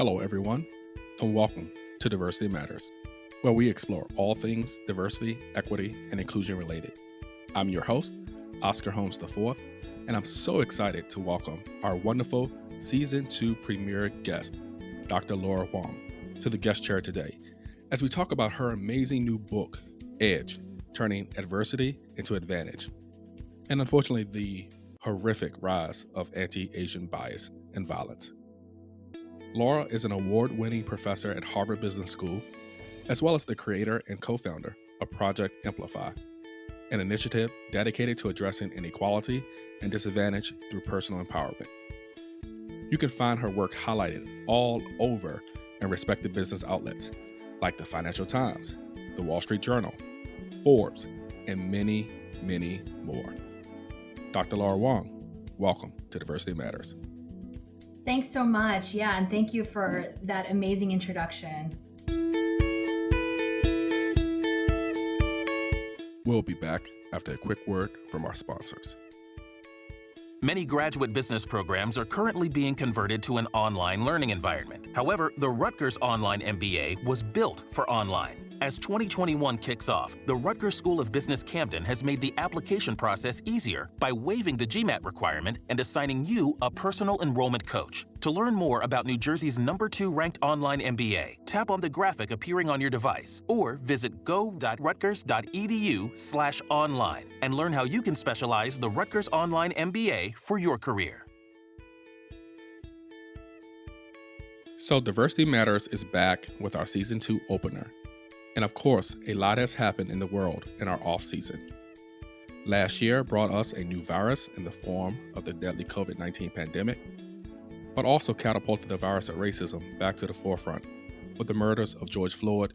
Hello, everyone, and welcome to Diversity Matters, where we explore all things diversity, equity, and inclusion related. I'm your host, Oscar Holmes IV, and I'm so excited to welcome our wonderful Season 2 premiere guest, Dr. Laura Huang, to the guest chair today, as we talk about her amazing new book, Edge, Turning Adversity into Advantage, and unfortunately, the horrific rise of anti-Asian bias and violence. Laura is an award-winning professor at Harvard Business School, as well as the creator and co-founder of Project Amplify, an initiative dedicated to addressing inequality and disadvantage through personal empowerment. You can find her work highlighted all over in respected business outlets like the Financial Times, the Wall Street Journal, Forbes, and many, many more. Dr. Laura Huang, welcome to Diversity Matters. Thanks so much. Yeah, and thank you for that amazing introduction. We'll be back after a quick word from our sponsors. Many graduate business programs are currently being converted to an online learning environment. However, the Rutgers Online MBA was built for online. As 2021 kicks off, the Rutgers School of Business Camden has made the application process easier by waiving the GMAT requirement and assigning you a personal enrollment coach. To learn more about New Jersey's #2 ranked online MBA, tap on the graphic appearing on your device or visit go.rutgers.edu/online and learn how you can specialize the Rutgers Online MBA for your career. So Diversity Matters is back with our Season 2 opener. And of course, a lot has happened in the world in our off-season. Last year brought us a new virus in the form of the deadly COVID-19 pandemic, but also catapulted the virus of racism back to the forefront with the murders of George Floyd,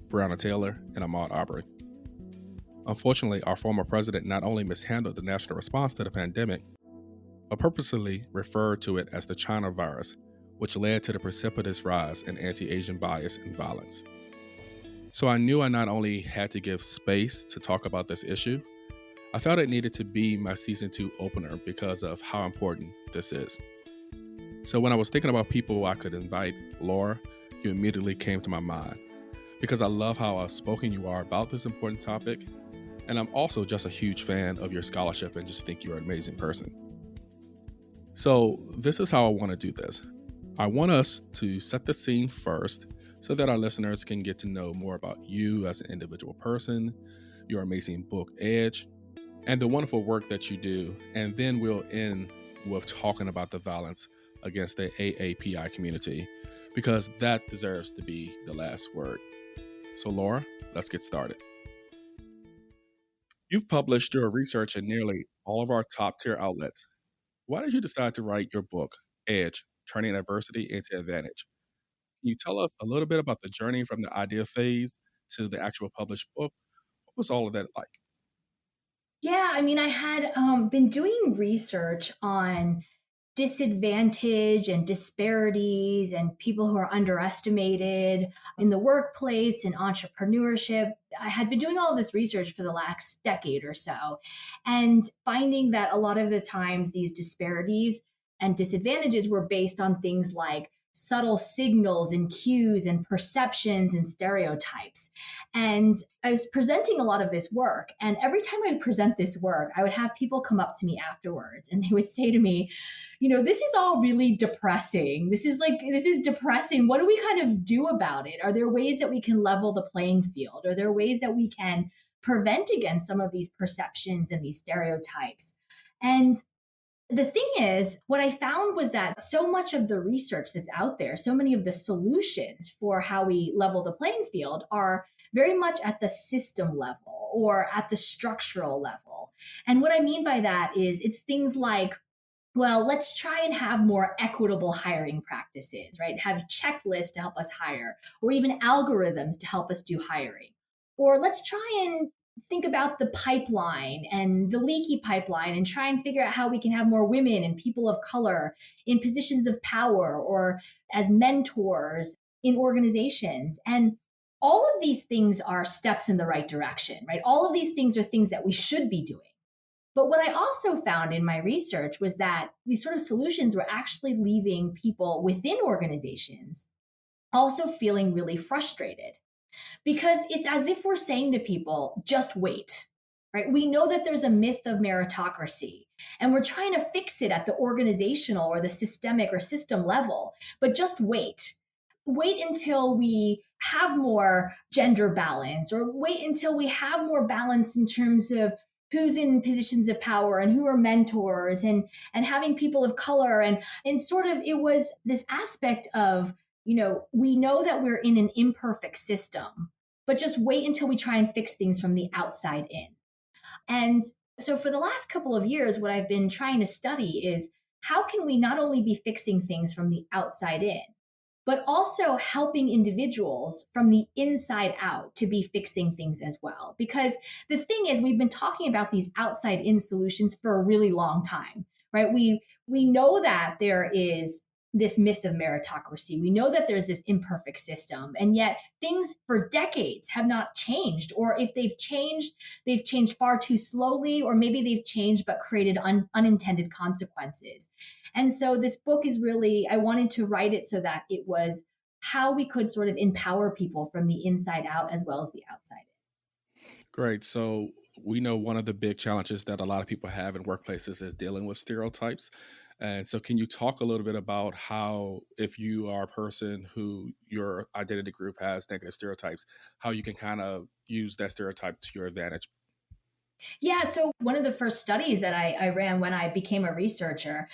Breonna Taylor, and Ahmaud Arbery. Unfortunately, our former president not only mishandled the national response to the pandemic, but purposely referred to it as the China virus, which led to the precipitous rise in anti-Asian bias and violence. So I knew I not only had to give space to talk about this issue, I felt it needed to be my Season 2 opener because of how important this is. So when I was thinking about people I could invite, Laura, you immediately came to my mind because I love how outspoken you are about this important topic, and I'm also just a huge fan of your scholarship and just think you're an amazing person. So this is how I want to do this. I want us to set the scene first so that our listeners can get to know more about you as an individual person, your amazing book, Edge, and the wonderful work that you do. And then we'll end with talking about the violence against the AAPI community, because that deserves to be the last word. So Laura, let's get started. You've published your research in nearly all of our top tier outlets. Why did you decide to write your book, Edge, Turning Adversity into Advantage? Can you tell us a little bit about the journey from the idea phase to the actual published book? What was all of that like? Yeah, I had been doing research on disadvantage and disparities and people who are underestimated in the workplace and entrepreneurship. I had been doing all of this research for the last decade or so, and finding that a lot of the times these disparities and disadvantages were based on things like subtle signals and cues and perceptions and stereotypes. And I was presenting a lot of this work. And every time I'd present this work, I would have people come up to me afterwards and they would say to me, this is all really depressing. This is depressing. What do we kind of do about it? Are there ways that we can level the playing field? Are there ways that we can prevent against some of these perceptions and these stereotypes? And the thing is, what I found was that so much of the research that's out there, so many of the solutions for how we level the playing field are very much at the system level or at the structural level. And what I mean by that is it's things like, well, let's try and have more equitable hiring practices, right? Have checklists to help us hire, or even algorithms to help us do hiring. Or let's try and think about the pipeline and the leaky pipeline and try and figure out how we can have more women and people of color in positions of power or as mentors in organizations. And all of these things are steps in the right direction, right? All of these things are things that we should be doing. But what I also found in my research was that these sort of solutions were actually leaving people within organizations also feeling really frustrated, because it's as if we're saying to people, just wait, right? We know that there's a myth of meritocracy and we're trying to fix it at the organizational or the systemic or system level, but just wait. Wait until we have more gender balance, or wait until we have more balance in terms of who's in positions of power and who are mentors, and having people of color, and sort of it was this aspect of, we know that we're in an imperfect system, but just wait until we try and fix things from the outside in. And so for the last couple of years, what I've been trying to study is how can we not only be fixing things from the outside in, but also helping individuals from the inside out to be fixing things as well. Because the thing is, we've been talking about these outside in solutions for a really long time, right? We know that there is this myth of meritocracy. We know that there's this imperfect system, and yet things for decades have not changed. Or if they've changed far too slowly, or maybe they've changed but created unintended consequences. And so this book is really, I wanted to write it so that it was how we could sort of empower people from the inside out as well as the outside in. Great. So we know one of the big challenges that a lot of people have in workplaces is dealing with stereotypes. And so can you talk a little bit about how, if you are a person who your identity group has negative stereotypes, how you can kind of use that stereotype to your advantage? Yeah, so one of the first studies that I ran when I became a researcher,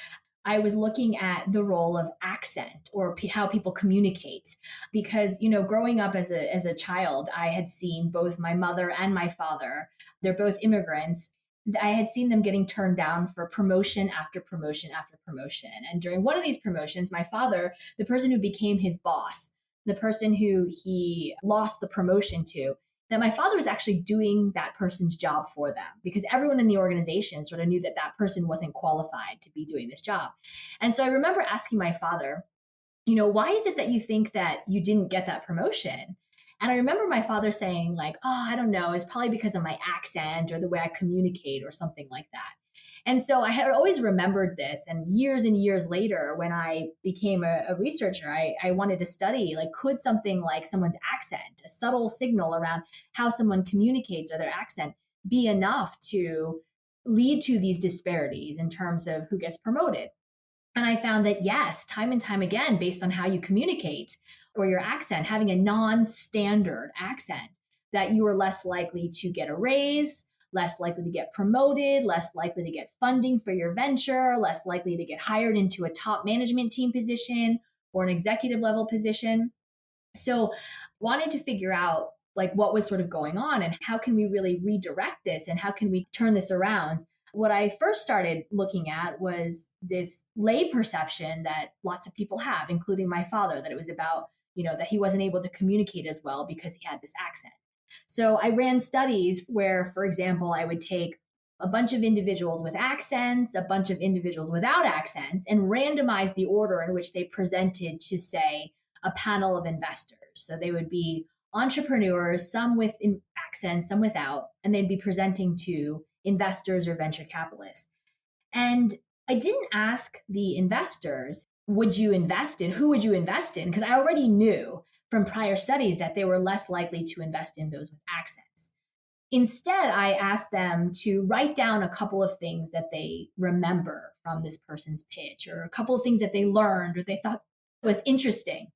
I was looking at the role of accent, or how people communicate. Because, growing up as a child, I had seen both my mother and my father, they're both immigrants. I had seen them getting turned down for promotion after promotion after promotion. And during one of these promotions, my father, the person who became his boss, the person who he lost the promotion to, that my father was actually doing that person's job for them, because everyone in the organization sort of knew that that person wasn't qualified to be doing this job. And so I remember asking my father, why is it that you think that you didn't get that promotion? And I remember my father saying, like, oh, I don't know, it's probably because of my accent or the way I communicate or something like that. And so I had always remembered this. And years later, when I became a researcher, I wanted to study, like, could something like someone's accent, a subtle signal around how someone communicates or their accent, be enough to lead to these disparities in terms of who gets promoted? And I found that, yes, time and time again, based on how you communicate or your accent, having a non-standard accent, that you are less likely to get a raise, less likely to get promoted, less likely to get funding for your venture, less likely to get hired into a top management team position or an executive level position. So wanted to figure out, like, what was sort of going on and how can we really redirect this and how can we turn this around. What I first started looking at was this lay perception that lots of people have, including my father, that it was about, that he wasn't able to communicate as well because he had this accent. So I ran studies where, for example, I would take a bunch of individuals with accents, a bunch of individuals without accents, and randomize the order in which they presented to, say, a panel of investors. So they would be entrepreneurs, some with accents, some without, and they'd be presenting to investors or venture capitalists. And I didn't ask the investors, would you invest in? Who would you invest in? Because I already knew from prior studies that they were less likely to invest in those with accents. Instead, I asked them to write down a couple of things that they remember from this person's pitch, or a couple of things that they learned or they thought was interesting.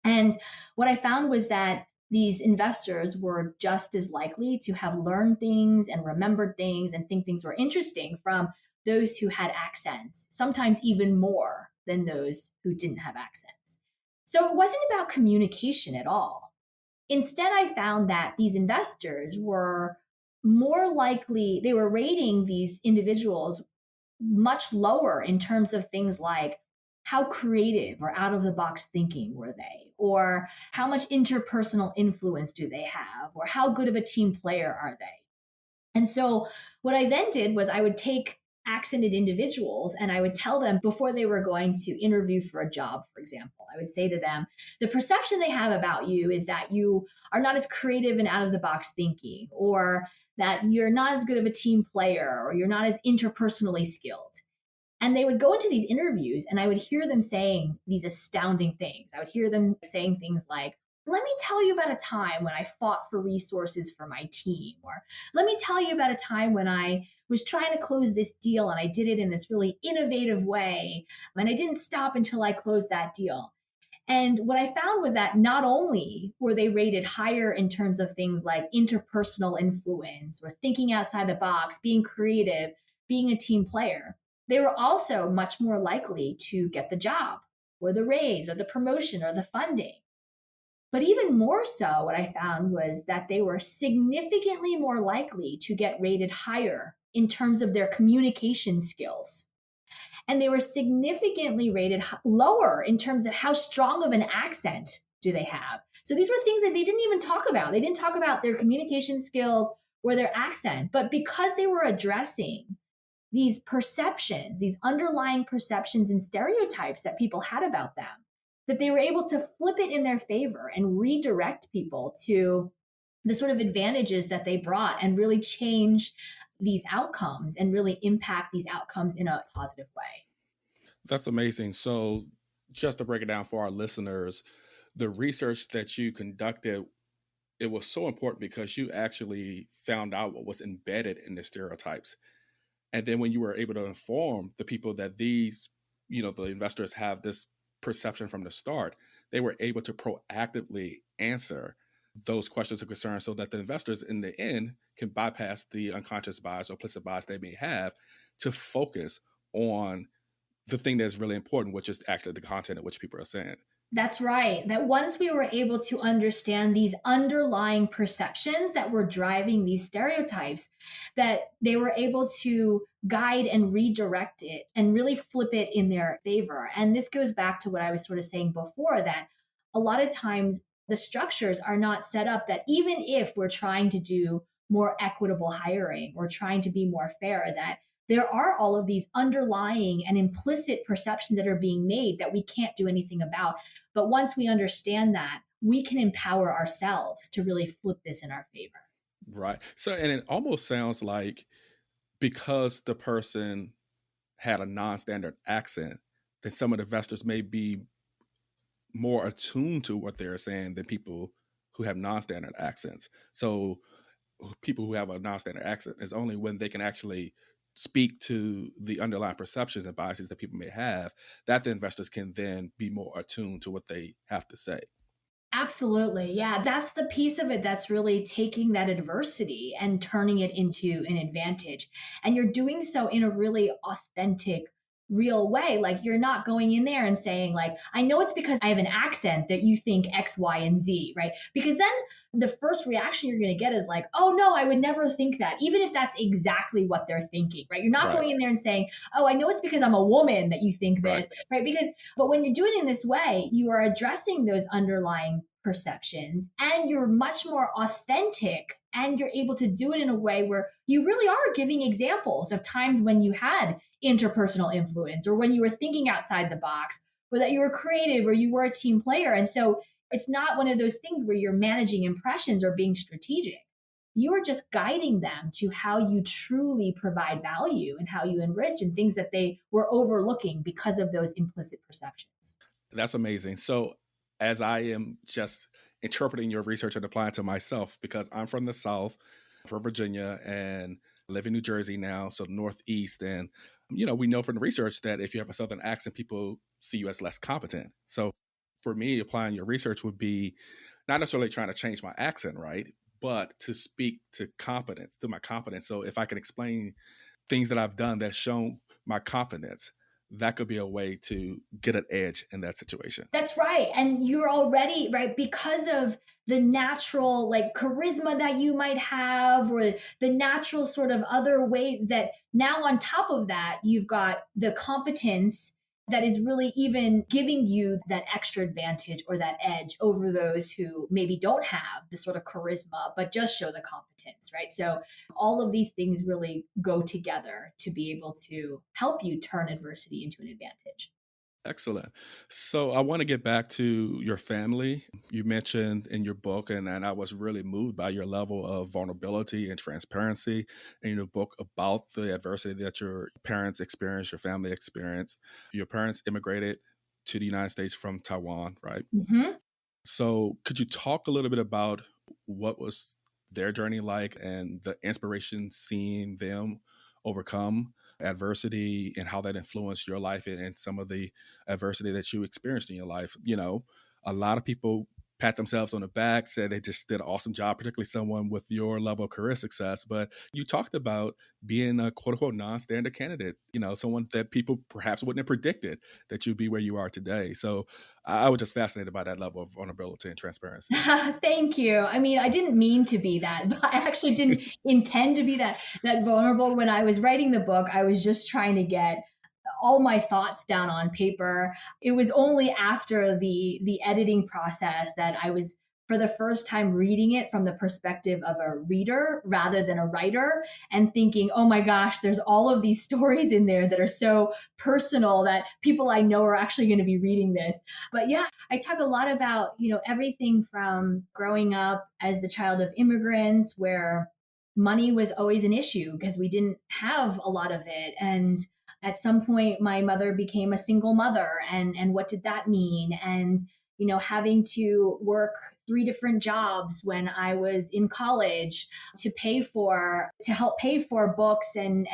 And what I found was that these investors were just as likely to have learned things and remembered things and think things were interesting from those who had accents, sometimes even more than those who didn't have accents. So it wasn't about communication at all. Instead, I found that these investors were more likely, they were rating these individuals much lower in terms of things like how creative or out of the box thinking were they, or how much interpersonal influence do they have, or how good of a team player are they. And so what I then did was I would take accented individuals, and I would tell them before they were going to interview for a job, for example, I would say to them, the perception they have about you is that you are not as creative and out of the box thinking, or that you're not as good of a team player, or you're not as interpersonally skilled. And they would go into these interviews and I would hear them saying these astounding things. I would hear them saying things like, let me tell you about a time when I fought for resources for my team. Or let me tell you about a time when I was trying to close this deal and I did it in this really innovative way. And I didn't stop until I closed that deal. And what I found was that not only were they rated higher in terms of things like interpersonal influence or thinking outside the box, being creative, being a team player, they were also much more likely to get the job or the raise or the promotion or the funding. But even more so, what I found was that they were significantly more likely to get rated higher in terms of their communication skills. And they were significantly rated lower in terms of how strong of an accent do they have. So these were things that they didn't even talk about. They didn't talk about their communication skills or their accent, but because they were addressing these perceptions, these underlying perceptions and stereotypes that people had about them, that they were able to flip it in their favor and redirect people to the sort of advantages that they brought and really change these outcomes and really impact these outcomes in a positive way. That's amazing. So just to break it down for our listeners, the research that you conducted, it was so important because you actually found out what was embedded in the stereotypes. And then when you were able to inform the people that these, the investors have this perception from the start, they were able to proactively answer those questions of concern so that the investors in the end can bypass the unconscious bias or implicit bias they may have to focus on the thing that's really important, which is actually the content at which people are saying. That's right. That once we were able to understand these underlying perceptions that were driving these stereotypes, that they were able to guide and redirect it and really flip it in their favor. And this goes back to what I was sort of saying before, that a lot of times the structures are not set up that even if we're trying to do more equitable hiring or trying to be more fair, that there are all of these underlying and implicit perceptions that are being made that we can't do anything about. But once we understand that, we can empower ourselves to really flip this in our favor. Right. So, and it almost sounds like because the person had a non-standard accent, then some of the investors may be more attuned to what they're saying than people who have non-standard accents. So people who have a non-standard accent is only when they can actually speak to the underlying perceptions and biases that people may have, that the investors can then be more attuned to what they have to say. Absolutely. Yeah. That's the piece of it that's really taking that adversity and turning it into an advantage. And you're doing so in a really authentic, real way. Like you're not going in there and saying like, I know it's because I have an accent that you think X, Y, and Z, right? Because then the first reaction you're going to get is like, oh no, I would never think that, even if that's exactly what they're thinking, right? You're not going in there and saying, oh, I know it's because I'm a woman that you think this, right? But when you're doing it in this way, you are addressing those underlying perceptions and you're much more authentic and you're able to do it in a way where you really are giving examples of times when you had interpersonal influence or when you were thinking outside the box or that you were creative or you were a team player. And so it's not one of those things where you're managing impressions or being strategic. You are just guiding them to how you truly provide value and how you enrich and things that they were overlooking because of those implicit perceptions. That's amazing. So as I am just interpreting your research and applying to myself, because I'm from the South, from Virginia, and live in New Jersey now, so Northeast. And, we know from the research that if you have a Southern accent, people see you as less competent. So for me, applying your research would be not necessarily trying to change my accent, right? But to speak to competence, to my competence. So if I can explain things that I've done that shown my competence, that could be a way to get an edge in that situation. That's right. And you're already, right, because of the natural like charisma that you might have or the natural sort of other ways that now on top of that, you've got the competence that is really even giving you that extra advantage or that edge over those who maybe don't have the sort of charisma, but just show the competence, right? So all of these things really go together to be able to help you turn adversity into an advantage. Excellent. So I want to get back to your family. You mentioned in your book, and I was really moved by your level of vulnerability and transparency in your book about the adversity that your parents experienced, your family experienced. Your parents immigrated to the United States from Taiwan, right? Mm-hmm. So could you talk a little bit about what was their journey like and the inspiration seeing them overcome adversity and how that influenced your life and some of the adversity that you experienced in your life? A lot of people pat themselves on the back, say they just did an awesome job, particularly someone with your level of career success. But you talked about being a quote unquote non-standard candidate, someone that people perhaps wouldn't have predicted that you'd be where you are today. So I was just fascinated by that level of vulnerability and transparency. Thank you. I mean, I didn't mean to be that, but I actually didn't intend to be that vulnerable. When I was writing the book, I was just trying to get all my thoughts down on paper. It was only after the editing process that I was for the first time reading it from the perspective of a reader rather than a writer and thinking, oh my gosh, there's all of these stories in there that are so personal that people I know are actually going to be reading this. But yeah, I talk a lot about, everything from growing up as the child of immigrants where money was always an issue because we didn't have a lot of it. And at some point, my mother became a single mother. And what did that mean? And, having to work 3 different jobs when I was in college to help pay for books and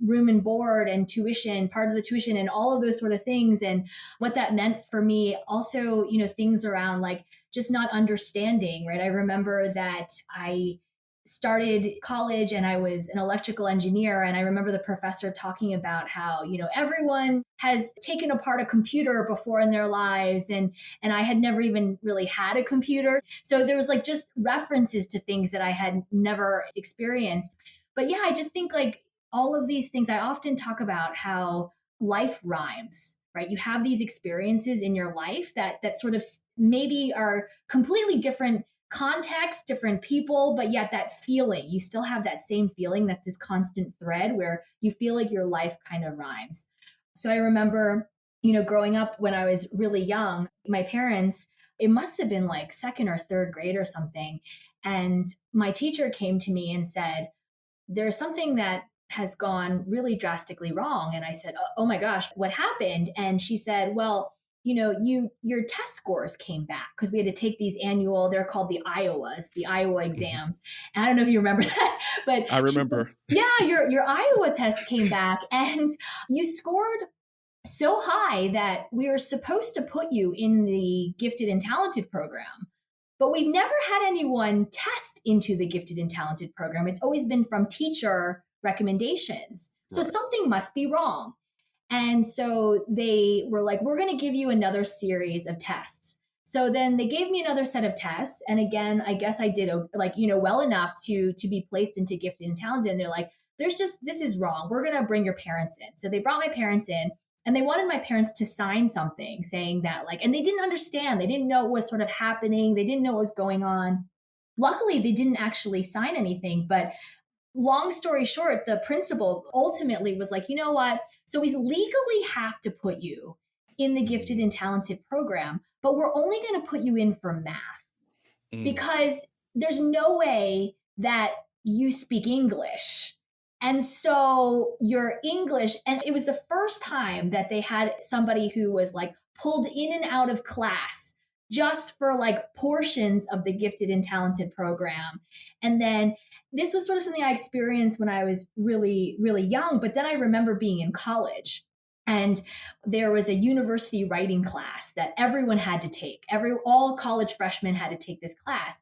room and board and tuition, part of the tuition and all of those sort of things. And what that meant for me also, things around like just not understanding, right? I remember that I started college and I was an electrical engineer. And I remember the professor talking about how, everyone has taken apart a computer before in their lives. And I had never even really had a computer. So there was like just references to things that I had never experienced. But yeah, I just think like all of these things, I often talk about how life rhymes, right? You have these experiences in your life that sort of maybe are completely different context, different people, but yet that feeling, you still have that same feeling. That's this constant thread where you feel like your life kind of rhymes. So I remember, growing up when I was really young, my parents, it must have been like 2nd or 3rd grade or something. And my teacher came to me and said, there's something that has gone really drastically wrong. And I said, oh my gosh, what happened? And she said, well, your test scores came back because we had to take these annual, they're called the Iowa exams. And I don't know if you remember that, but I remember. Yeah, your Iowa test came back and you scored so high that we were supposed to put you in the gifted and talented program. But we've never had anyone test into the gifted and talented program. It's always been from teacher recommendations. So Right. something must be wrong. And so they were like, we're going to give you another series of tests. So then they gave me another set of tests. And again, I guess I did well enough to be placed into gifted and talented. And they're like, this is wrong. We're going to bring your parents in. So they brought my parents in and they wanted my parents to sign something saying that and they didn't understand. They didn't know what was sort of happening. They didn't know what was going on. Luckily, they didn't actually sign anything, but long story short, the principal ultimately was like, you know what? So we legally have to put you in the gifted and talented program, but we're only going to put you in for math because there's no way that you speak English. And so your English, and it was the first time that they had somebody who was like pulled in and out of class just for like portions of the gifted and talented program. And then this was sort of something I experienced when I was really, really young. But then I remember being in college and there was a university writing class that everyone had to take. All college freshmen had to take this class.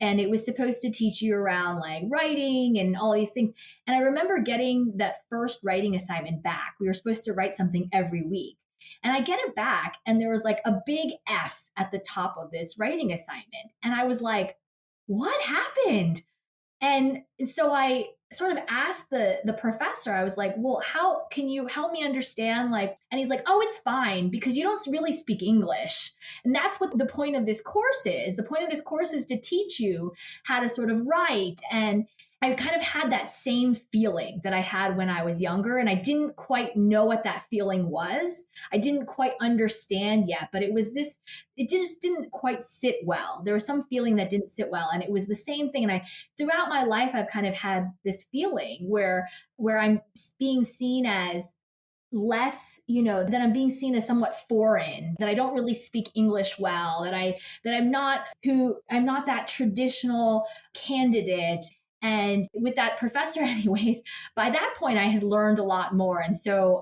And it was supposed to teach you around like writing and all these things. And I remember getting that first writing assignment back. We were supposed to write something every week. And I get it back and there was like a big F at the top of this writing assignment. And I was like, what happened? And so I sort of asked the professor, I was like, well, how can you help me understand? Like, and he's like, oh, it's fine because you don't really speak English. And that's what the point of this course is. The point of this course is to teach you how to sort of write. And I kind of had that same feeling that I had when I was younger, and I didn't quite know what that feeling was. I didn't quite understand yet, but it just didn't quite sit well. There was some feeling that didn't sit well, and it was the same thing. And throughout my life, I've kind of had this feeling where I'm being seen as less, that I'm being seen as somewhat foreign, that I don't really speak English well, that I'm not that traditional candidate. And with that professor, anyways, by that point, I had learned a lot more. And so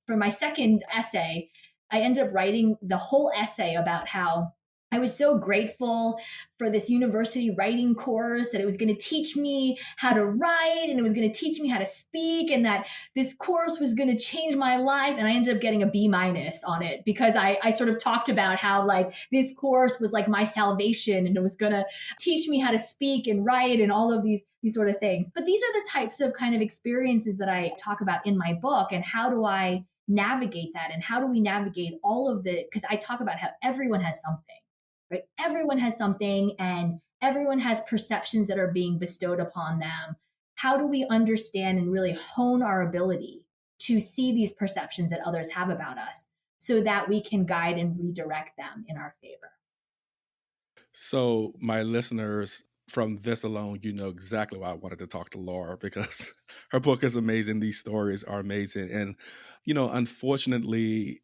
for my second essay, I ended up writing the whole essay about how I was so grateful for this university writing course, that it was going to teach me how to write and it was going to teach me how to speak, and that this course was going to change my life. And I ended up getting a B- on it because I sort of talked about how like this course was like my salvation, and it was going to teach me how to speak and write and all of these sort of things. But these are the types of kind of experiences that I talk about in my book. And how do I navigate that? And how do we navigate all of because I talk about how everyone has something. Right? Everyone has something, and everyone has perceptions that are being bestowed upon them. How do we understand and really hone our ability to see these perceptions that others have about us so that we can guide and redirect them in our favor? So my listeners, from this alone, you know exactly why I wanted to talk to Laura, because her book is amazing. These stories are amazing. And, unfortunately,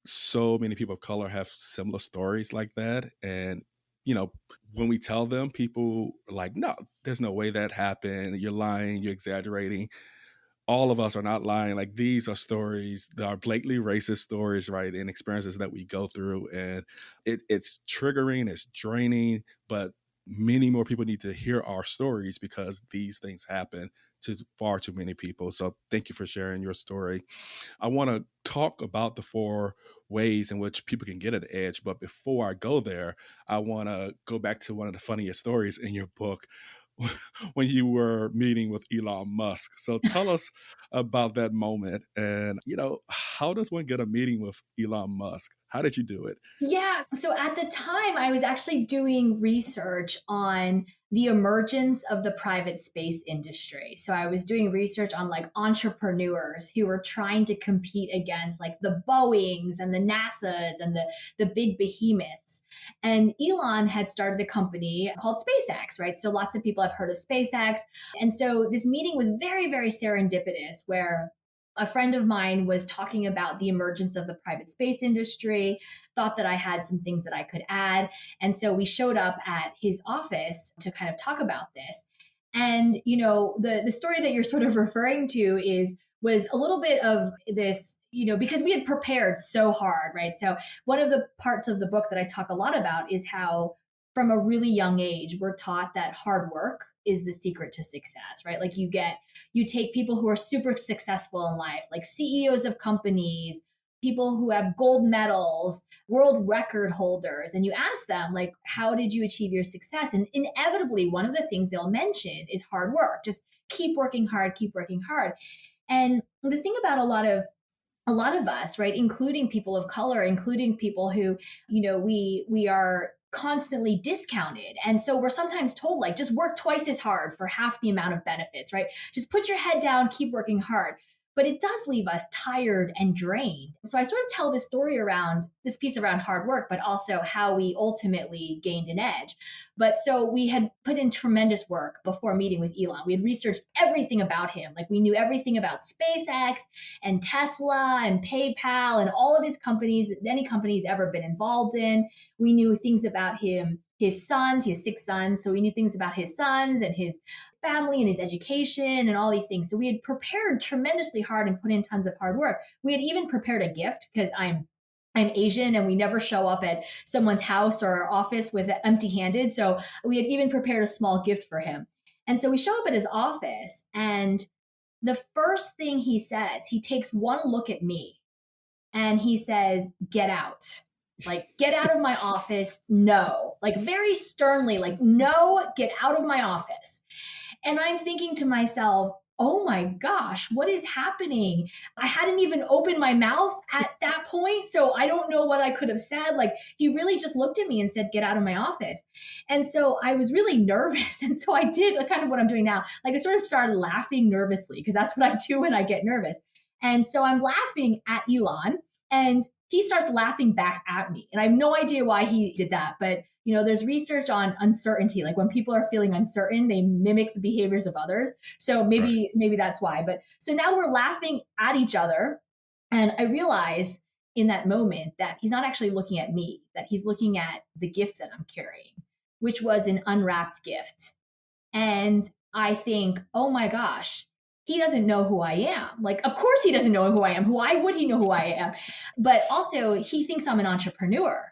so many people of color have similar stories like that. And, when we tell them, people are like, no, there's no way that happened. You're lying, you're exaggerating. All of us are not lying. Like, these are stories that are blatantly racist stories, right? And experiences that we go through. And it's triggering, it's draining, but many more people need to hear our stories because these things happen to far too many people. So thank you for sharing your story. I want to talk about the 4 ways in which people can get an edge. But before I go there, I want to go back to one of the funniest stories in your book when you were meeting with Elon Musk. So tell us about that moment. And, how does one get a meeting with Elon Musk? How did you do it? Yeah. So at the time, I was actually doing research on the emergence of the private space industry. So I was doing research on like entrepreneurs who were trying to compete against like the Boeings and the NASAs and the big behemoths. And Elon had started a company called SpaceX, right? So lots of people have heard of SpaceX. And so this meeting was very, very serendipitous, where a friend of mine was talking about the emergence of the private space industry, thought that I had some things that I could add. And so we showed up at his office to kind of talk about this. And, the story that you're sort of referring to was a little bit of this, because we had prepared so hard, right? So one of the parts of the book that I talk a lot about is how from a really young age, we're taught that hard work is the secret to success, right? Like you take people who are super successful in life, like CEOs of companies, people who have gold medals, world record holders, and you ask them, like, how did you achieve your success? And inevitably, one of the things they'll mention is hard work. Just keep working hard, keep working hard. And the thing about a lot of us, right, including people of color, including people who, we are constantly discounted. And so we're sometimes told, like, just work twice as hard for half the amount of benefits, right? Just put your head down, keep working hard. But it does leave us tired and drained. So I sort of tell this story around this piece around hard work, but also how we ultimately gained an edge. But so we had put in tremendous work before meeting with Elon. We had researched everything about him. Like we knew everything about SpaceX and Tesla and PayPal and all of his companies, any company he's ever been involved in. We knew things about him, his sons, he has 6 sons. So we knew things about his sons and his family and his education and all these things. So we had prepared tremendously hard and put in tons of hard work. We had even prepared a gift because I'm Asian and we never show up at someone's house or office with empty-handed. So we had even prepared a small gift for him. And so we show up at his office, and the first thing he says, he takes one look at me and he says, "Get out." Like, get out of my office. No, like very sternly, like, no, get out of my office. And I'm thinking to myself, oh my gosh, what is happening? I hadn't even opened my mouth at that point. So I don't know what I could have said. Like, he really just looked at me and said, get out of my office. And so I was really nervous. And so I did kind of what I'm doing now. Like, I sort of started laughing nervously because that's what I do when I get nervous. And so I'm laughing at Elon, and he starts laughing back at me. And I have no idea why he did that. But, there's research on uncertainty. Like, when people are feeling uncertain, they mimic the behaviors of others. So maybe that's why. But so now we're laughing at each other. And I realize in that moment that he's not actually looking at me, that he's looking at the gift that I'm carrying, which was an unwrapped gift. And I think, oh my gosh, he doesn't know who I am. Like, of course he doesn't know who I am. Why would he know who I am? But also, he thinks I'm an entrepreneur,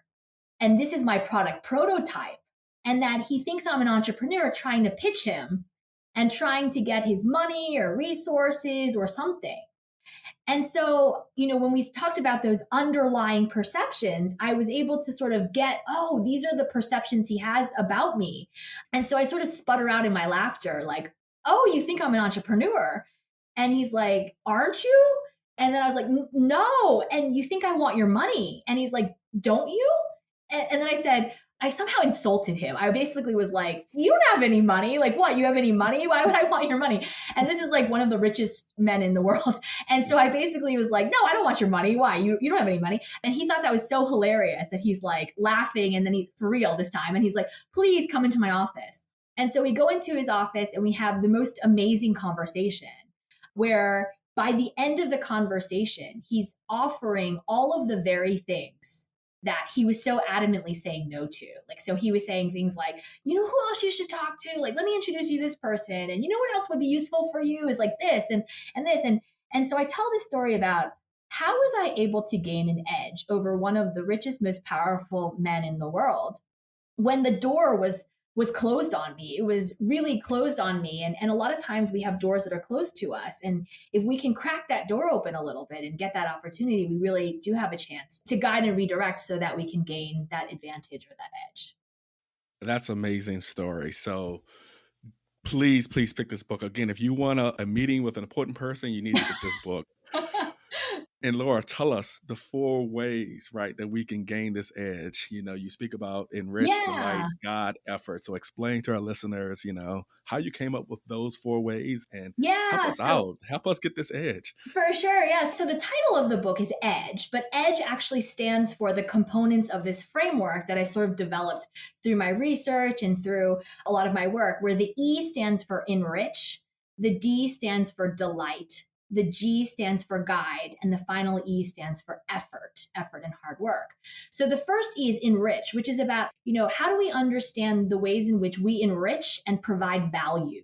and this is my product prototype, and that he thinks I'm an entrepreneur trying to pitch him and trying to get his money or resources or something. And so, when we talked about those underlying perceptions, I was able to sort of get, oh, these are the perceptions he has about me. And so I sort of sputter out in my laughter, like, oh, you think I'm an entrepreneur? And he's like, aren't you? And then I was like, no. And you think I want your money? And he's like, don't you? And then I said, I somehow insulted him. I basically was like, you don't have any money. Like, what? You have any money? Why would I want your money? And this is like one of the richest men in the world. And so I basically was like, no, I don't want your money. Why? You don't have any money. And he thought that was so hilarious that he's like laughing. And then he, for real this time. And he's like, please come into my office. And so we go into his office and we have the most amazing conversation where by the end of the conversation, he's offering all of the very things that he was so adamantly saying no to. Like, so he was saying things like, you know who else you should talk to? Like, let me introduce you to this person. And you know what else would be useful for you is like this and this. And so I tell this story about how was I able to gain an edge over one of the richest, most powerful men in the world when the door was closed on me. It was really closed on me. And a lot of times we have doors that are closed to us. And if we can crack that door open a little bit and get that opportunity, we really do have a chance to guide and redirect so that we can gain that advantage or that edge. That's an amazing story. So please pick this book. Again, if you want a meeting with an important person, you need to get this book. And Laura, tell us the 4 ways, right, that we can gain this edge. You speak about enrich, delight, God, effort. So explain to our listeners, how you came up with those 4 ways and help us out. Help us get this edge. For sure, yeah. So the title of the book is Edge, but Edge actually stands for the components of this framework that I sort of developed through my research and through a lot of my work, where the E stands for enrich, the D stands for delight, the G stands for guide, and the final E stands for effort and hard work. So the first E is enrich, which is about, how do we understand the ways in which we enrich and provide value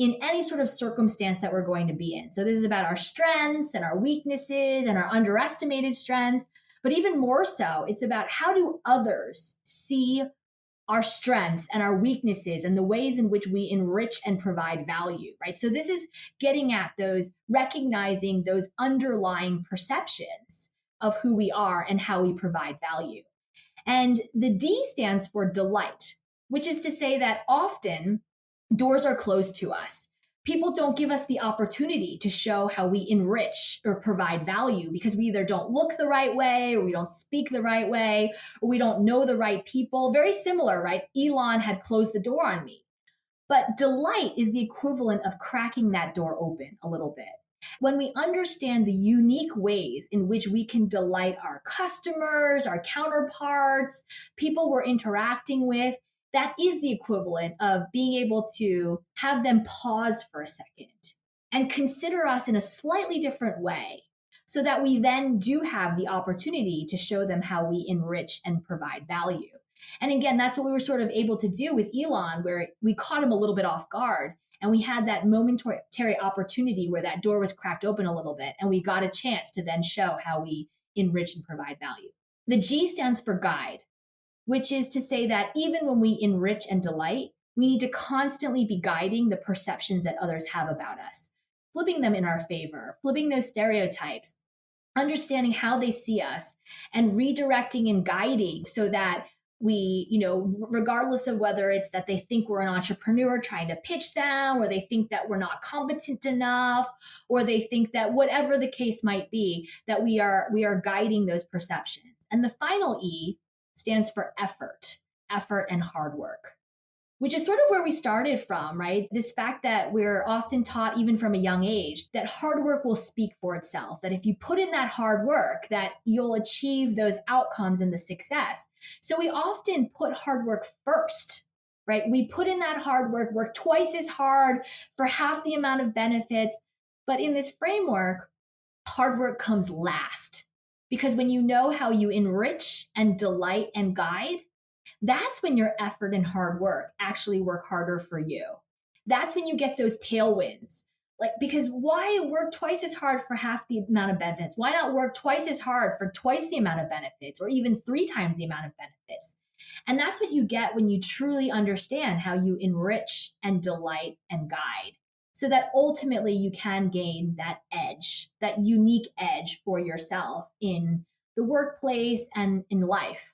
in any sort of circumstance that we're going to be in. So this is about our strengths and our weaknesses and our underestimated strengths, but even more so, it's about how do others see our strengths and our weaknesses and the ways in which we enrich and provide value, right? So this is getting at those, recognizing those underlying perceptions of who we are and how we provide value. And the D stands for delight, which is to say that often doors are closed to us. People don't give us the opportunity to show how we enrich or provide value because we either don't look the right way or we don't speak the right way or we don't know the right people. Very similar, right? Elon had closed the door on me. But delight is the equivalent of cracking that door open a little bit. When we understand the unique ways in which we can delight our customers, our counterparts, people we're interacting with, that is the equivalent of being able to have them pause for a second and consider us in a slightly different way so that we then do have the opportunity to show them how we enrich and provide value. And again, that's what we were sort of able to do with Elon, where we caught him a little bit off guard and we had that momentary opportunity where that door was cracked open a little bit and we got a chance to then show how we enrich and provide value. The G stands for guide, which is to say that even when we enrich and delight, we need to constantly be guiding the perceptions that others have about us, flipping them in our favor, flipping those stereotypes, understanding how they see us, and redirecting and guiding so that We, regardless of whether it's that they think we're an entrepreneur trying to pitch them, or they think that we're not competent enough, or they think that whatever the case might be, that we are guiding those perceptions. And the final E stands for effort and hard work, which is sort of where we started from, right? This fact that we're often taught, even from a young age, that hard work will speak for itself, that if you put in that hard work, that you'll achieve those outcomes and the success. So we often put hard work first, right? We put in that hard work twice as hard for half the amount of benefits. But in this framework, hard work comes last. Because when you know how you enrich and delight and guide, that's when your effort and hard work actually work harder for you. That's when you get those tailwinds. Because why work twice as hard for half the amount of benefits? Why not work twice as hard for twice the amount of benefits, or even 3 times the amount of benefits? And that's what you get when you truly understand how you enrich and delight and guide, so that ultimately you can gain that edge, that unique edge for yourself in the workplace and in life.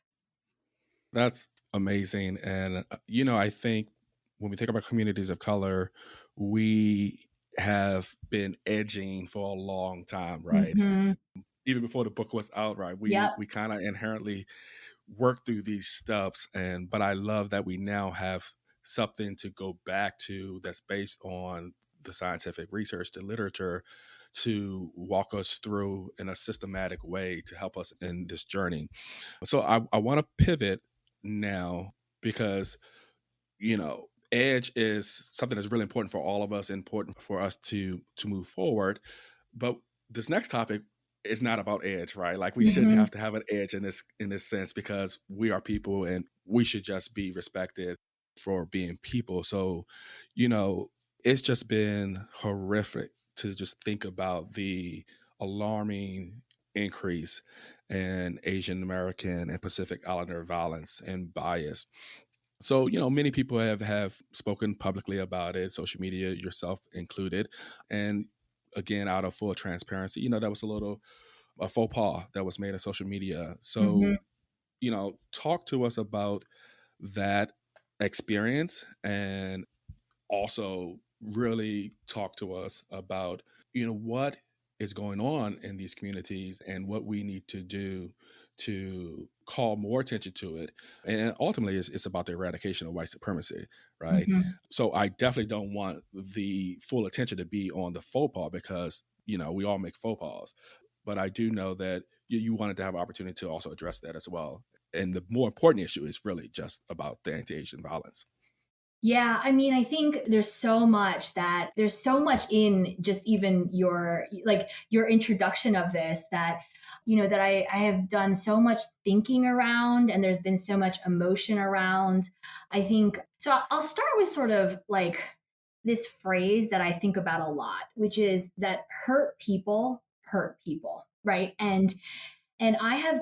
That's amazing. And, I think when we think about communities of color, we have been edging for a long time, right? Mm-hmm. Even before the book was out, right? Yep. We kind of inherently work through these steps. But I love that we now have something to go back to that's based on the scientific research, the literature, to walk us through in a systematic way to help us in this journey. So I want to pivot now because, edge is something that's really important for all of us, important for us to move forward. But this next topic is not about edge, right? Like we shouldn't have to have an edge in this sense, because we are people and we should just be respected for being people. So, it's just been horrific to just think about the alarming increase in Asian American and Pacific Islander violence and bias. So, many people have spoken publicly about it, social media, yourself included. And again, out of full transparency, that was a faux pas that was made on social media. So, talk to us about that experience, and also really talk to us about, what is going on in these communities and what we need to do to call more attention to it. And ultimately, it's about the eradication of white supremacy, right? Mm-hmm. So I definitely don't want the full attention to be on the faux pas, because, we all make faux pas. But I do know that you wanted to have an opportunity to also address that as well. And the more important issue is really just about the anti-Asian violence. Yeah, I mean, I think there's so much in just even your introduction of this, that that I have done so much thinking around, and there's been so much emotion around. I think so. I'll start with sort of like this phrase that I think about a lot, which is that hurt people, right? And I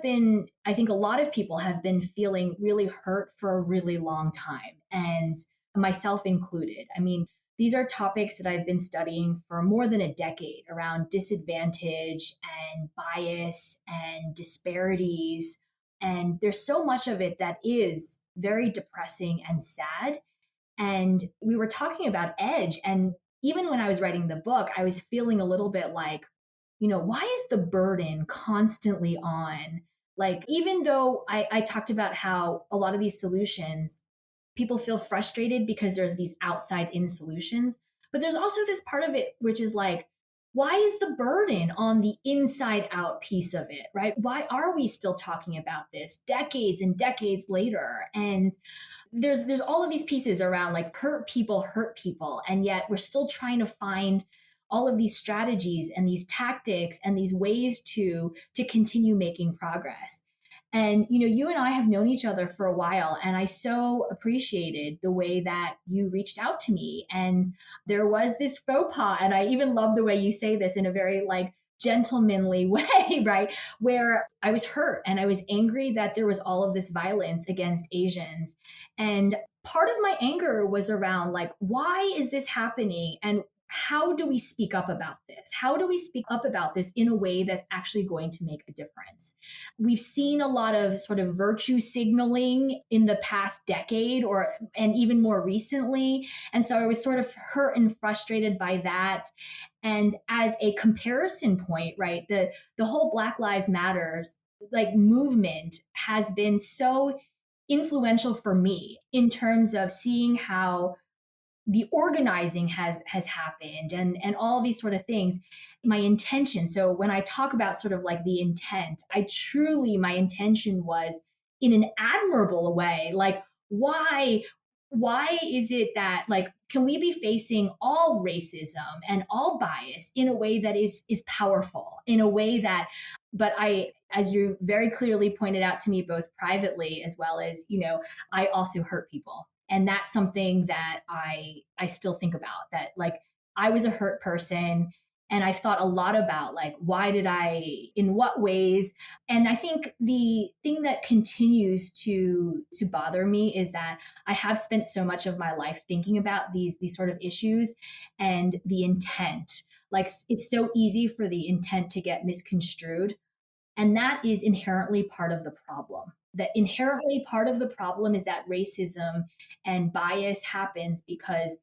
think a lot of people have been feeling really hurt for a really long time, and myself included. I mean, these are topics that I've been studying for more than a decade, around disadvantage and bias and disparities. And there's so much of it that is very depressing and sad. And we were talking about edge. And even when I was writing the book, I was feeling a little bit like, why is the burden constantly on? Like, even though I talked about how a lot of these solutions, people feel frustrated because there's these outside in solutions, but there's also this part of it, which is like, why is the burden on the inside out piece of it, right? Why are we still talking about this decades and decades later? And there's all of these pieces around like hurt people, and yet we're still trying to find all of these strategies and these tactics and these ways to continue making progress. And you and I have known each other for a while, and I so appreciated the way that you reached out to me. And there was this faux pas, and I even love the way you say this in a very like gentlemanly way, right? Where I was hurt and I was angry that there was all of this violence against Asians. And part of my anger was around like, why is this happening? And how do we speak up about this? How do we speak up about this in a way that's actually going to make a difference? We've seen a lot of sort of virtue signaling in the past decade and even more recently. And so I was sort of hurt and frustrated by that. And as a comparison point, right, the whole Black Lives Matters like movement has been so influential for me in terms of seeing how the organizing has happened and all these sort of things. My intention, so when I talk about sort of like the intent, my intention was in an admirable way, like why is it that, like, can we be facing all racism and all bias in a way that is powerful, in a way that, but I, as you very clearly pointed out to me both privately as well as, I also hurt people. And that's something that I still think about, that like I was a hurt person and I thought a lot about like in what ways. And I think the thing that continues to bother me is that I have spent so much of my life thinking about these sort of issues and the intent. Like it's so easy for the intent to get misconstrued. And that is inherently part of the problem. That inherently part of the problem is that racism and bias happens because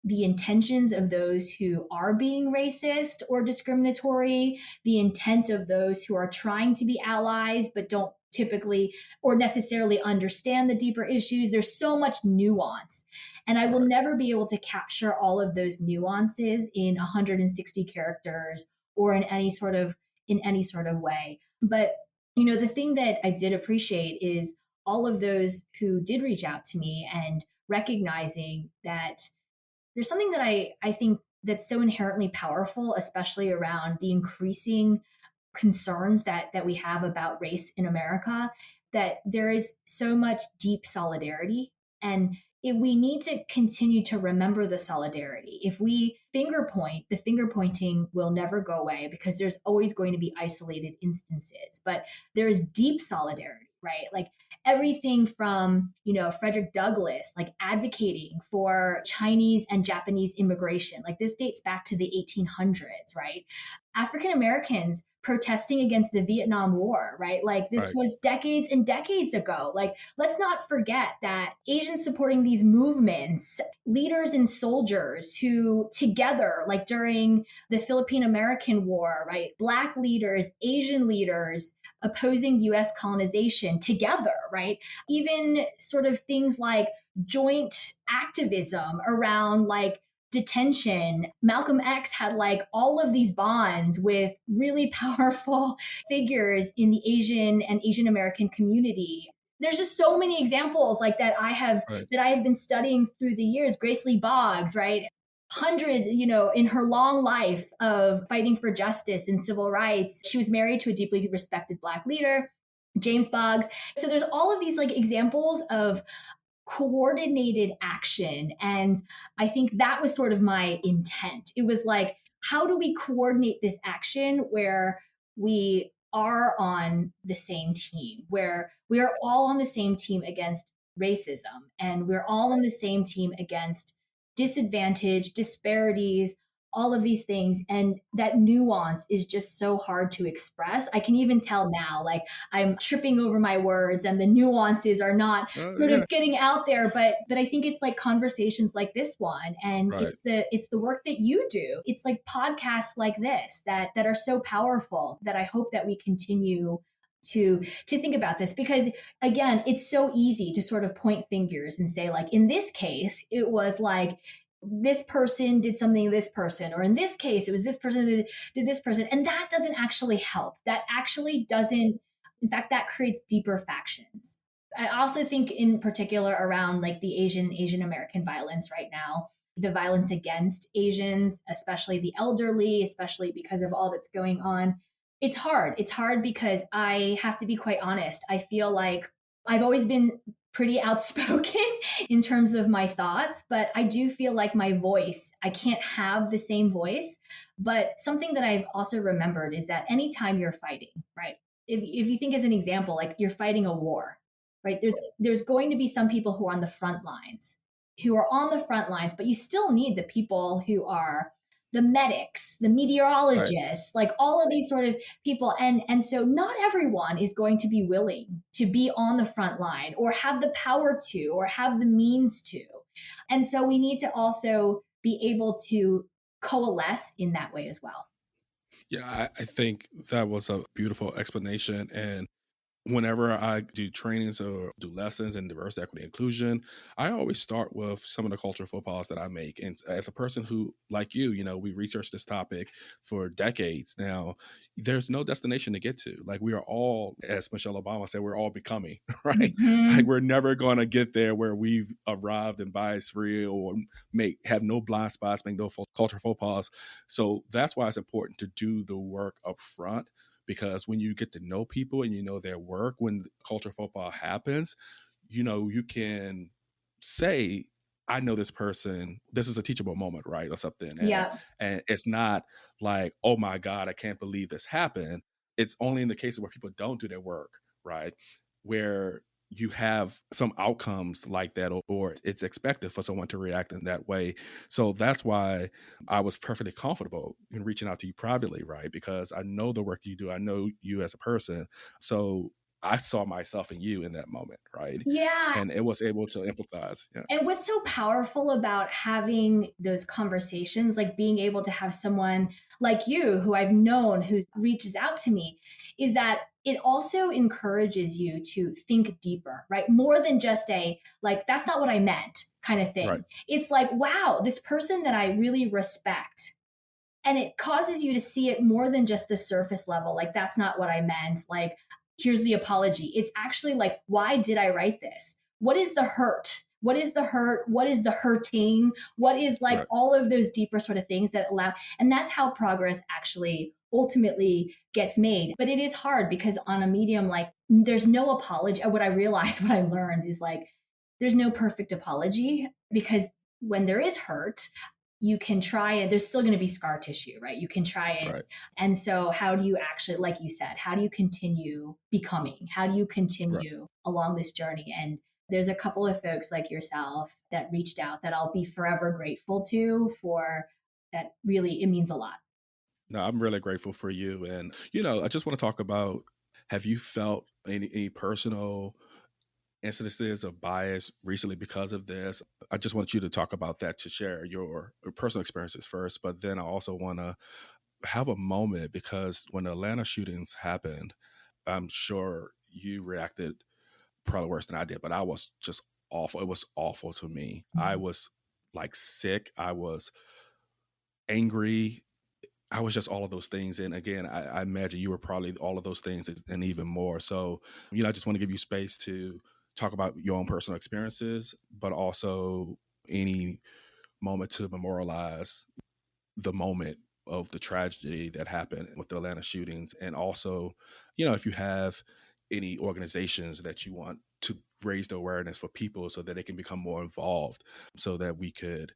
the intentions of those who are being racist or discriminatory, the intent of those who are trying to be allies but don't typically or necessarily understand the deeper issues. There's so much nuance. And I will never be able to capture all of those nuances in 160 characters or in any sort of way. But, the thing that I did appreciate is all of those who did reach out to me and recognizing that there's something that I think that's so inherently powerful, especially around the increasing concerns that we have about race in America, that there is so much deep solidarity. And we need to continue to remember the solidarity. If we finger point, the finger pointing will never go away because there's always going to be isolated instances. But there is deep solidarity, right? Like everything from, Frederick Douglass, like advocating for Chinese and Japanese immigration. Like this dates back to the 1800s, right? African Americans protesting against the Vietnam War, right? Like this was decades and decades ago. Like, let's not forget that Asians supporting these movements, leaders and soldiers who together, like during the Philippine American War, right? Black leaders, Asian leaders opposing US colonization together, right? Even sort of things like joint activism around like detention. Malcolm X had like all of these bonds with really powerful figures in the Asian and Asian American community. There's just so many examples like that I have been studying through the years. Grace Lee Boggs, right? 100, in her long life of fighting for justice and civil rights. She was married to a deeply respected Black leader, James Boggs. So there's all of these like examples of coordinated action. And I think that was sort of my intent. It was like, how do we coordinate this action where we are on the same team, where we are all on the same team against racism, and we're all on the same team against disadvantage, disparities, all of these things. And that nuance is just so hard to express. I can even tell now, like I'm tripping over my words and the nuances are not sort of getting out there. But I think it's like conversations like this one. And it's the work that you do. It's like podcasts like this that are so powerful that I hope that we continue to think about this, because again, it's so easy to sort of point fingers and say, like, in this case, it was like this person did something to this person, or in this case, it was this person that did this person. And that doesn't actually help. That actually doesn't, in fact, that creates deeper factions. I also think in particular around like the Asian American violence right now, the violence against Asians, especially the elderly, especially because of all that's going on. It's hard. It's hard because I have to be quite honest. I feel like I've always been pretty outspoken in terms of my thoughts, but I do feel like my voice, I can't have the same voice. But something that I've also remembered is that anytime you're fighting, right? If you think as an example, like you're fighting a war, right? There's going to be some people who are on the front lines, but you still need the people who are the medics, the Right. meteorologists, like all of these sort of people. And so not everyone is going to be willing to be on the front line or have the power to or have the means to. And so we need to also be able to coalesce in that way as well. Yeah, I think that was a beautiful explanation. And whenever I do trainings or do lessons in diversity, equity, inclusion, I always start with some of the cultural faux pas that I make. And as a person who, like you, we researched this topic for decades now, there's no destination to get to. Like we are all, as Michelle Obama said, we're all becoming, right? Like Mm-hmm. we're never going to get there where we've arrived and bias free or have no blind spots, make no cultural faux pas. So that's why it's important to do the work up front, because when you get to know people and you know their work, when culture faux pas happens, you can say, I know this person, this is a teachable moment, right? Or something. Yeah. And it's not like, oh my God, I can't believe this happened. It's only in the cases where people don't do their work, right? Where you have some outcomes like that, or it's expected for someone to react in that way. So that's why I was perfectly comfortable in reaching out to you privately, right? Because I know the work you do. I know you as a person. So I saw myself in you in that moment, right? Yeah. And it was able to empathize. Yeah. And what's so powerful about having those conversations, like being able to have someone like you who I've known who reaches out to me, is that it also encourages you to think deeper, right? More than just a, like, that's not what I meant kind of Right. thing. It's like, wow, this person that I really respect. And it causes you to see it more than just the surface level. Like, that's not what I meant. Like, here's the apology. It's actually like, why did I write this? What is the hurt? What is the hurt? What is the hurting? What is like Right. all of those deeper sort of things that allow, and that's how progress actually ultimately gets made. But it is hard because on a medium, like there's no apology. What I realized, what I learned is like, there's no perfect apology because when there is hurt, you can try it. There's still going to be scar tissue, right? You can try it. Right. And so, how do you actually, like you said, how do you continue becoming? How do you Right. continue along this journey? And there's a couple of folks like yourself that reached out that I'll be forever grateful to for that. Really, it means a lot. No, I'm really grateful for you. And, I just want to talk about, have you felt any personal incidences of bias recently because of this? I just want you to talk about that, to share your personal experiences first, but then I also want to have a moment, because when the Atlanta shootings happened, I'm sure you reacted probably worse than I did, but I was just awful. It was awful to me. I was like sick. I was angry. I was just all of those things. And again, I imagine you were probably all of those things and even more. So, I just want to give you space to talk about your own personal experiences, but also any moment to memorialize the moment of the tragedy that happened with the Atlanta shootings. And also, if you have any organizations that you want to raise the awareness for people so that they can become more involved, so that we could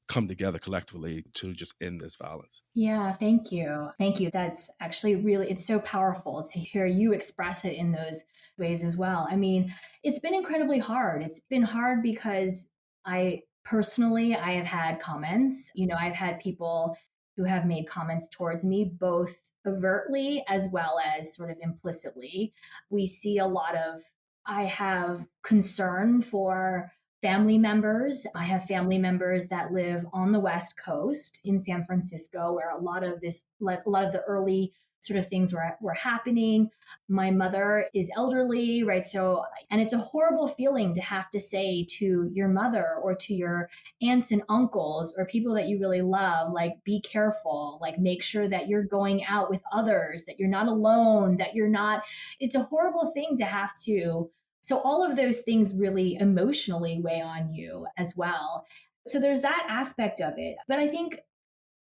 come together collectively to just end this violence. Yeah, thank you. Thank you. That's actually really, it's so powerful to hear you express it in those ways as well. I mean, it's been incredibly hard. It's been hard because I personally, I have had comments, I've had people who have made comments towards me, both overtly as well as sort of implicitly. We see a lot of, I have concern for family members. I have family members that live on the West Coast in San Francisco, where a lot of the early sort of things were happening. My mother is elderly, right? So, and it's a horrible feeling to have to say to your mother or to your aunts and uncles or people that you really love, like, be careful, like, make sure that you're going out with others, that you're not alone, that you're not, it's a horrible thing to have to. So all of those things really emotionally weigh on you as well. So there's that aspect of it. But I think,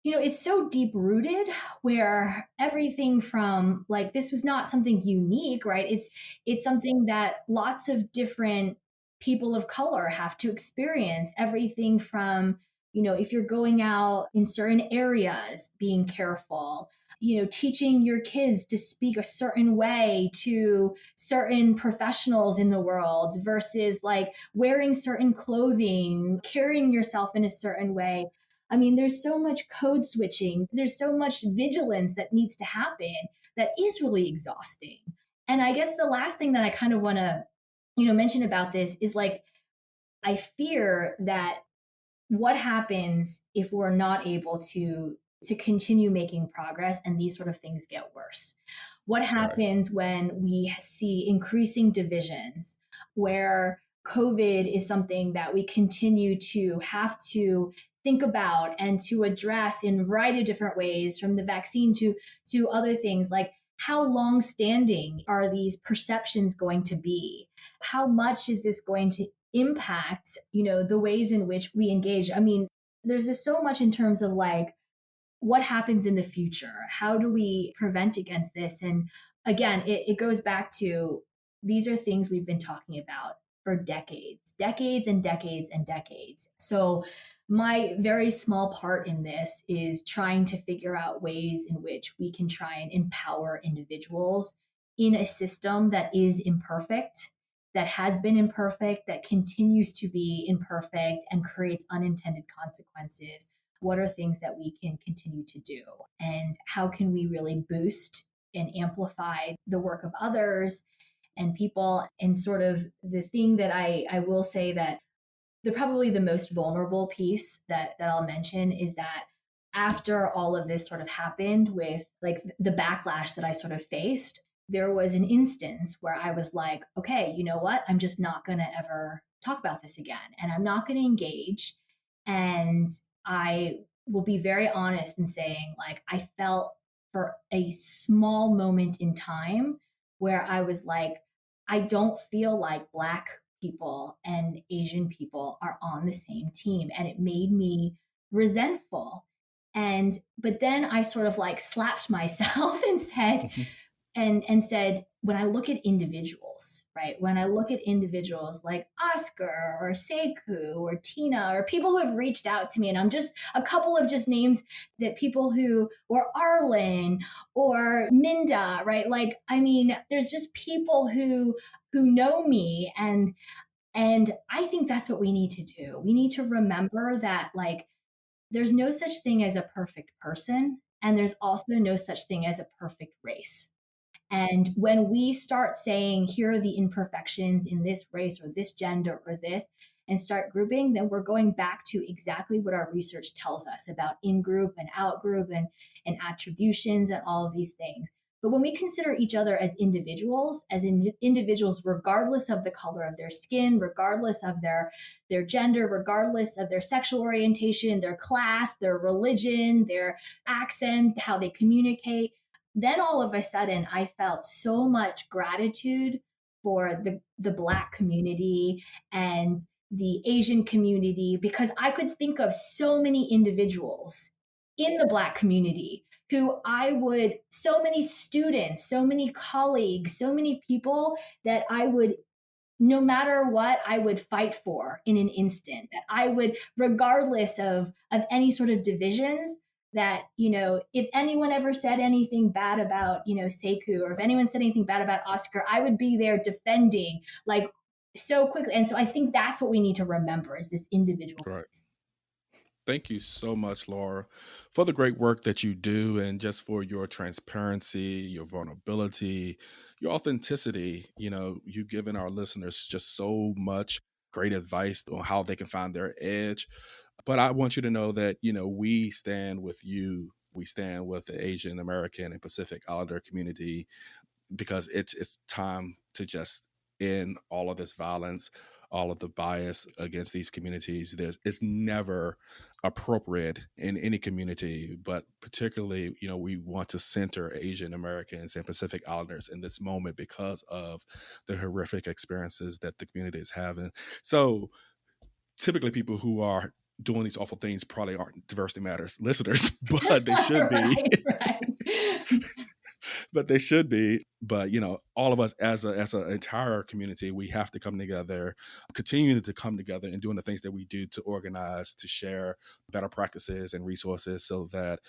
it's so deep rooted where everything from, like, this was not something unique, right? It's something that lots of different people of color have to experience. Everything from, if you're going out in certain areas, being careful, teaching your kids to speak a certain way to certain professionals in the world versus like wearing certain clothing, carrying yourself in a certain way. I mean, there's so much code switching, there's so much vigilance that needs to happen that is really exhausting. And I guess the last thing that I kind of want to, mention about this is like, I fear that what happens if we're not able to continue making progress and these sort of things get worse? What happens when we see increasing divisions, where COVID is something that we continue to have to think about and to address in a variety of different ways, from the vaccine to other things? Like, how long standing are these perceptions going to be? How much is this going to impact, the ways in which we engage? I mean, there's just so much in terms of like, what happens in the future? How do we prevent against this? And again, it goes back to, these are things we've been talking about for decades and decades and decades. So my very small part in this is trying to figure out ways in which we can try and empower individuals in a system that is imperfect, that has been imperfect, that continues to be imperfect, and creates unintended consequences. What are things that we can continue to do? And how can we really boost and amplify the work of others and people? And sort of the thing that I will say, that probably the most vulnerable piece that I'll mention is that after all of this sort of happened, with like the backlash that I sort of faced, there was an instance where I was like, okay, you know what? I'm just not going to ever talk about this again. And I'm not going to engage. And I will be very honest in saying, like, I felt for a small moment in time where I was like, I don't feel like Black people and Asian people are on the same team. And it made me resentful. But then I sort of like slapped myself and said, and said, when I look at individuals, right? When I look at individuals like Oscar or Sekou or Tina, or people who have reached out to me, and I'm just a couple of just names, that people who, or Arlen or Minda, right? Like, I mean, there's just people who know me, and I think that's what we need to do. We need to remember that, like, there's no such thing as a perfect person, and there's also no such thing as a perfect race. And when we start saying, here are the imperfections in this race or this gender or this, and start grouping, then we're going back to exactly what our research tells us about in-group and out-group and attributions and all of these things. But when we consider each other as individuals, individuals, regardless of the color of their skin, regardless of their gender, regardless of their sexual orientation, their class, their religion, their accent, how they communicate, then all of a sudden I felt so much gratitude for the Black community and the Asian community, because I could think of so many individuals in the Black community who so many students, so many colleagues, so many people that I would, no matter what, I would fight for in an instant, that I would, regardless of any sort of divisions, that, if anyone ever said anything bad about, Sekou, or if anyone said anything bad about Oscar, I would be there defending, like, so quickly. And so I think that's what we need to remember, is this individual piece. Thank you so much, Laura, for the great work that you do, and just for your transparency, your vulnerability, your authenticity. You've given our listeners just so much great advice on how they can find their edge. But I want you to know that, we stand with you. We stand with the Asian American and Pacific Islander community, because it's time to just end all of this violence, all of the bias against these communities. It's never appropriate in any community, but particularly, we want to center Asian Americans and Pacific Islanders in this moment because of the horrific experiences that the community is having. So typically people who are doing these awful things probably aren't Diversity Matters listeners, but they should be. Right. But they should be. But, all of us as an entire community, we have to come together, continue to come together and doing the things that we do to organize, to share better practices and resources so that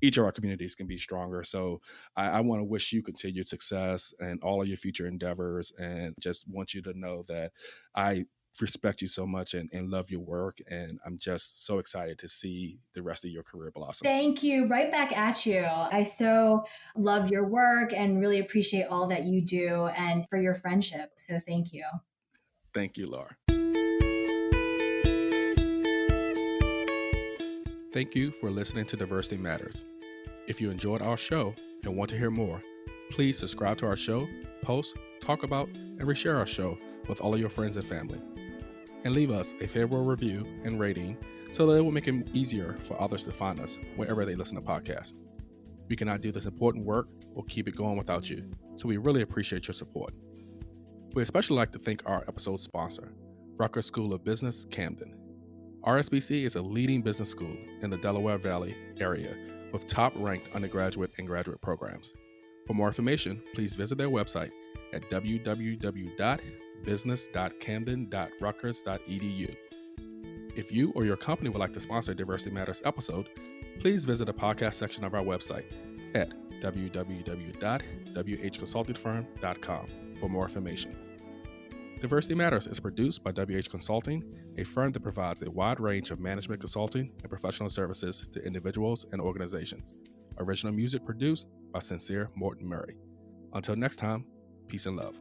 each of our communities can be stronger. So I want to wish you continued success and all of your future endeavors, and just want you to know that I respect you so much and love your work. And I'm just so excited to see the rest of your career blossom. Thank you. Right back at you. I so love your work and really appreciate all that you do and for your friendship. So thank you. Thank you, Laura. Thank you for listening to Diversity Matters. If you enjoyed our show and want to hear more, please subscribe to our show, post, talk about, and reshare our show with all of your friends and family. And leave us a favorable review and rating so that it will make it easier for others to find us wherever they listen to podcasts. We cannot do this important work or keep it going without you, so we really appreciate your support. We especially like to thank our episode sponsor, Rutgers School of Business, Camden. RSBC is a leading business school in the Delaware Valley area with top-ranked undergraduate and graduate programs. For more information, please visit their website at www.business.camden.rutgers.edu. If you or your company would like to sponsor a Diversity Matters episode, please visit the podcast section of our website at www.whconsultingfirm.com for more information. Diversity Matters is produced by WH Consulting, a firm that provides a wide range of management consulting and professional services to individuals and organizations. Original music produced by Sincere Morton Murray. Until next time, peace and love.